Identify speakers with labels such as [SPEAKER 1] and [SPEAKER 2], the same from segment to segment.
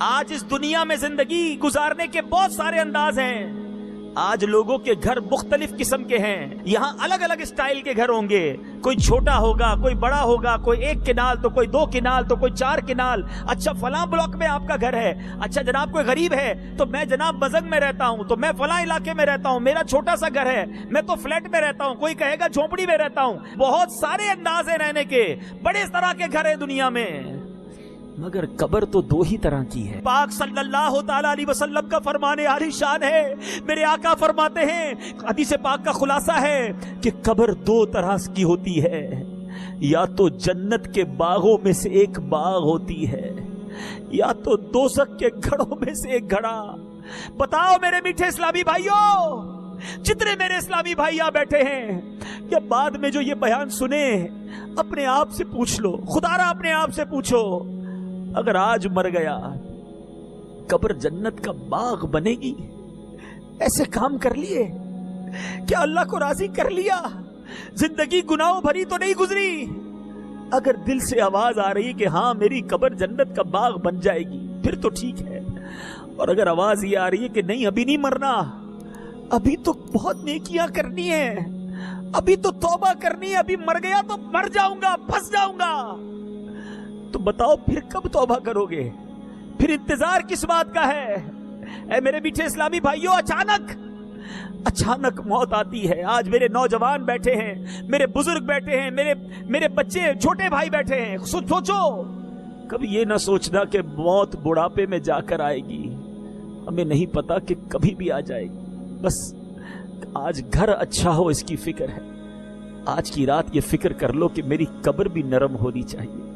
[SPEAKER 1] آج اس دنیا میں زندگی گزارنے کے بہت سارے انداز ہیں. آج لوگوں کے گھر مختلف قسم کے ہیں. یہاں الگ الگ اسٹائل کے گھر ہوں گے. کوئی چھوٹا ہوگا, کوئی بڑا ہوگا, کوئی 1 کنال تو کوئی 2 کنال تو کوئی 4 کنال. اچھا فلاں بلاک میں آپ کا گھر ہے. اچھا جناب کوئی غریب ہے تو میں جناب بزنگ میں رہتا ہوں, تو میں فلاں علاقے میں رہتا ہوں, میرا چھوٹا سا گھر ہے, میں تو فلیٹ میں رہتا ہوں, کوئی کہے گا جھونپڑی میں رہتا ہوں. بہت سارے انداز ہیں رہنے کے, بڑے طرح کے گھر ہیں دنیا میں, مگر قبر تو 2 ہی طرح کی ہے. پاک صلی اللہ تعالیٰ علیہ وسلم کا فرمان عالی شان ہے. میرے آقا فرماتے ہیں, حدیث پاک کا خلاصہ ہے کہ قبر 2 طرح کی ہوتی ہے. یا تو جنت کے باغوں میں سے ایک باغ ہوتی ہے, یا تو دوزخ کے گھڑوں میں سے ایک گھڑا. بتاؤ میرے میٹھے اسلامی بھائیوں, جتنے میرے اسلامی بھائی یہاں بیٹھے ہیں یا بعد میں جو یہ بیان سنے, اپنے آپ سے پوچھ لو, خدا را اپنے آپ سے پوچھو, اگر آج مر گیا قبر جنت کا باغ بنے گی؟ ایسے کام کر لیے, کیا اللہ کو راضی کر لیا؟ زندگی گناہوں بھری تو نہیں گزری؟ اگر دل سے آواز آ رہی کہ ہاں میری قبر جنت کا باغ بن جائے گی, پھر تو ٹھیک ہے. اور اگر آواز یہ آ رہی ہے کہ نہیں ابھی نہیں مرنا, ابھی تو بہت نیکیاں کرنی ہے, ابھی تو توبہ کرنی ہے, ابھی مر گیا تو مر جاؤں گا, پھنس جاؤں گا, تو بتاؤ پھر کب توبہ کرو گے؟ پھر انتظار کس بات کا ہے؟ اے میرے میٹھے اسلامی بھائیوں, اچانک موت آتی ہے. آج میرے نوجوان بیٹھے ہیں, میرے بزرگ بیٹھے ہیں, میرے بچے چھوٹے بھائی بیٹھے ہیں. سوچو, کبھی یہ نہ سوچنا کہ موت بڑھاپے میں جا کر آئے گی. ہمیں نہیں پتا کہ کبھی بھی آ جائے گی. بس آج گھر اچھا ہو اس کی فکر ہے. آج کی رات یہ فکر کر لو کہ میری قبر بھی نرم ہونی چاہیے,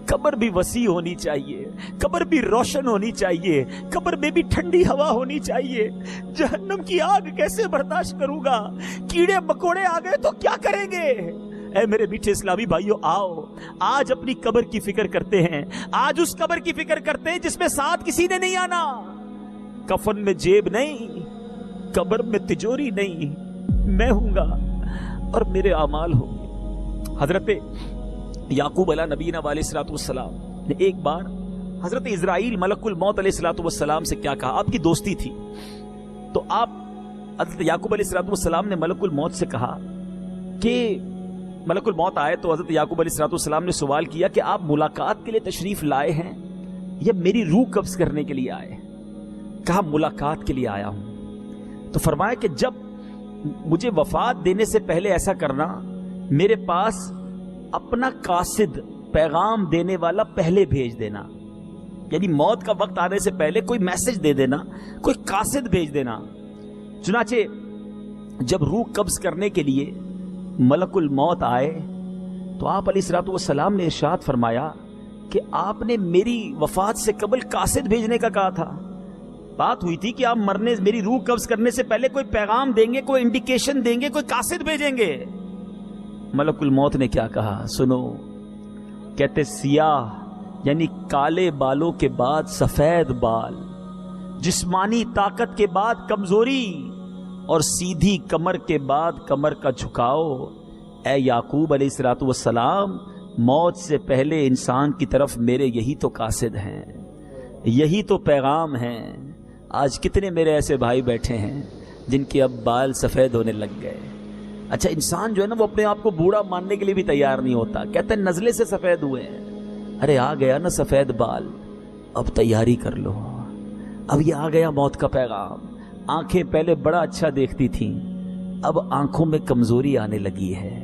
[SPEAKER 1] قبر بھی وسیع ہونی چاہیے, قبر بھی روشن ہونی چاہیے, قبر میں بھی ٹھنڈی ہوا ہونی چاہیے. جہنم کی آگ کیسے برداشت کروں گا؟ کیڑے مکوڑے آ گئے تو کیا کریں گے؟ اے میرے میٹھے اسلامی بھائیوں, آؤ آج اپنی قبر کی فکر کرتے ہیں. آج اس قبر کی فکر کرتے ہیں جس میں ساتھ کسی نے نہیں آنا. کفن میں جیب نہیں, قبر میں تجوری نہیں, میں ہوں گا اور میرے اعمال ہوں گے. حضرت یعقوب علیہ نبینا علیہ الصلوۃ والسلام نے ایک بار حضرت اسرائیل ملک الموت علیہ الصلوۃ والسلام سے کیا کہا؟ آپ کی دوستی تھی تو آپ حضرت یعقوب علیہ الصلوۃ والسلام نے ملک الموت سے کہا کہ ملک الموت آئے تو حضرت یعقوب علیہ الصلوۃ والسلام نے سوال کیا کہ آپ ملاقات کے لیے تشریف لائے ہیں یا میری روح قبض کرنے کے لیے آئے؟ کہا ملاقات کے لیے آیا ہوں. تو فرمایا کہ جب مجھے وفات دینے سے پہلے ایسا کرنا, میرے پاس اپنا قاصد پیغام دینے والا پہلے بھیج دینا, یعنی موت کا وقت آنے سے پہلے کوئی میسج دے دینا, کوئی قاصد بھیج دینا. چنانچہ جب روح قبض کرنے کے لیے ملک الموت آئے تو آپ علیہ الصلوۃ والسلام نے ارشاد فرمایا کہ آپ نے میری وفات سے قبل قاصد بھیجنے کا کہا تھا. بات ہوئی تھی کہ آپ میری روح قبض کرنے سے پہلے کوئی پیغام دیں گے, کوئی انڈیکیشن دیں گے, کوئی قاصد بھیجیں گے. ملک الموت نے کیا کہا سنو, کہتے سیاہ یعنی کالے بالوں کے بعد سفید بال, جسمانی طاقت کے بعد کمزوری اور سیدھی کمر کے بعد کمر کا جھکاؤ. اے یعقوب علیہ الصلوۃ والسلام, موت سے پہلے انسان کی طرف میرے یہی تو قاصد ہیں, یہی تو پیغام ہیں. آج کتنے میرے ایسے بھائی بیٹھے ہیں جن کے اب بال سفید ہونے لگ گئے. اچھا انسان جو ہے نا وہ اپنے آپ کو بوڑھا ماننے کے لیے بھی تیار نہیں ہوتا, کہتے ہیں نزلے سے سفید ہوئے ہیں. ارے آ گیا نا سفید بال, اب تیاری کر لو, اب یہ آ گیا موت کا پیغام. آنکھیں پہلے بڑا اچھا دیکھتی تھیں, اب آنکھوں میں کمزوری آنے لگی ہے,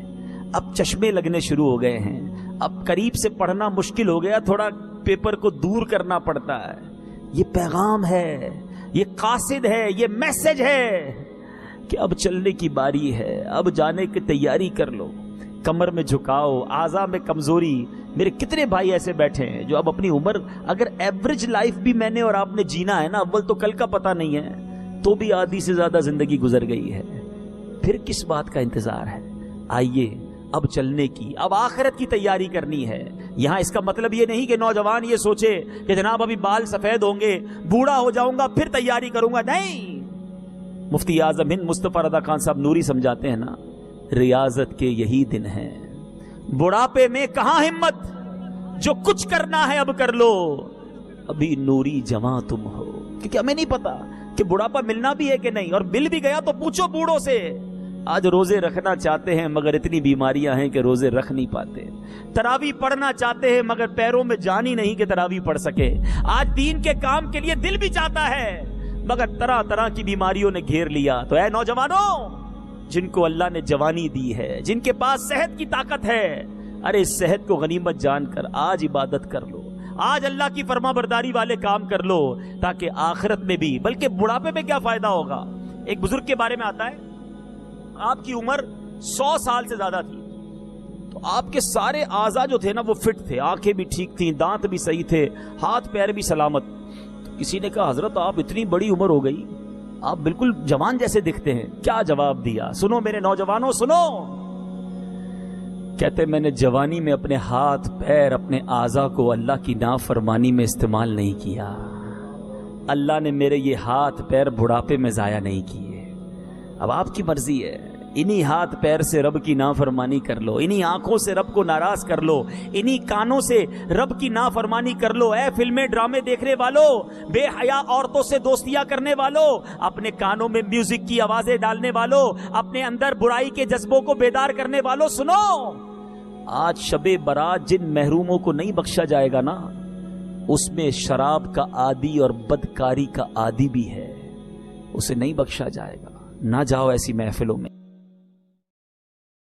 [SPEAKER 1] اب چشمے لگنے شروع ہو گئے ہیں, اب قریب سے پڑھنا مشکل ہو گیا, تھوڑا پیپر کو دور کرنا پڑتا ہے. یہ پیغام ہے, یہ قاصد ہے, یہ میسج ہے کہ اب چلنے کی باری ہے, اب جانے کی تیاری کر لو. کمر میں جھکاؤ, اعضاء میں کمزوری. میرے کتنے بھائی ایسے بیٹھے ہیں جو اب اپنی عمر, اگر ایوریج لائف بھی میں نے اور آپ نے جینا ہے نا, اول تو کل کا پتہ نہیں ہے, تو بھی آدھی سے زیادہ زندگی گزر گئی ہے. پھر کس بات کا انتظار ہے؟ آئیے اب چلنے کی, اب آخرت کی تیاری کرنی ہے. یہاں اس کا مطلب یہ نہیں کہ نوجوان یہ سوچے کہ جناب ابھی بال سفید ہوں گے, بوڑھا ہو جاؤں گا پھر تیاری کروں گا. نہیں, مفتی اعظم ہند مصطفیٰ رضا خان صاحب نوری سمجھاتے ہیں نا, ریاضت کے یہی دن ہیں, بڑھاپے میں کہاں ہمت, جو کچھ کرنا ہے اب کر لو. ابھی نوری جواں تم ہو، کیونکہ ہمیں نہیں پتا کہ بڑھاپا ملنا بھی ہے کہ نہیں، اور مل بھی گیا تو پوچھو بوڑھوں سے۔ آج روزے رکھنا چاہتے ہیں مگر اتنی بیماریاں ہیں کہ روزے رکھ نہیں پاتے، تراویح پڑھنا چاہتے ہیں مگر پیروں میں جان ہی نہیں کہ تراویح پڑھ سکے، آج دین کے کام کے لیے دل بھی چاہتا ہے مگر طرح طرح کی بیماریوں نے گھیر لیا۔ تو اے نوجوانوں، جن کو اللہ نے جوانی دی ہے، جن کے پاس صحت کی طاقت ہے، ارے اس صحت کو غنیمت جان کر آج عبادت کر لو، آج اللہ کی فرما برداری والے کام کر لو، تاکہ آخرت میں بھی، بلکہ بڑھاپے میں کیا فائدہ ہوگا۔ ایک بزرگ کے بارے میں آتا ہے، آپ کی عمر 100 سال سے زیادہ تھی، تو آپ کے سارے اعضاء جو تھے نا وہ فٹ تھے، آنکھیں بھی ٹھیک تھیں، دانت بھی صحیح تھے، ہاتھ پیر بھی سلامت۔ تو کسی نے کہا حضرت آپ اتنی بڑی عمر ہو گئی، آپ بالکل جوان جیسے دکھتے ہیں، کیا جواب دیا؟ سنو میرے نوجوانوں سنو، کہتے میں نے جوانی میں اپنے ہاتھ پیر اپنے اعضاء کو اللہ کی نافرمانی میں استعمال نہیں کیا، اللہ نے میرے یہ ہاتھ پیر بڑھاپے میں ضائع نہیں کیے۔ اب آپ کی مرضی ہے، انہی ہاتھ پیر سے رب کی نافرمانی کر لو، انہی آنکھوں سے رب کو ناراض کر لو، انہی کانوں سے رب کی نافرمانی کر لو۔ اے فلمیں ڈرامے دیکھنے والوں، بے حیا عورتوں سے دوستیاں کرنے والوں، اپنے کانوں میں میوزک کی آوازیں ڈالنے والوں، اپنے اندر برائی کے جذبوں کو بیدار کرنے والوں، سنو، آج شب برات جن محروموں کو نہیں بخشا جائے گا نا، اس میں شراب کا عادی اور بدکاری کا عادی بھی ہے، اسے نہیں بخشا جائے گا۔ نہ جاؤ ایسی محفلوں میں۔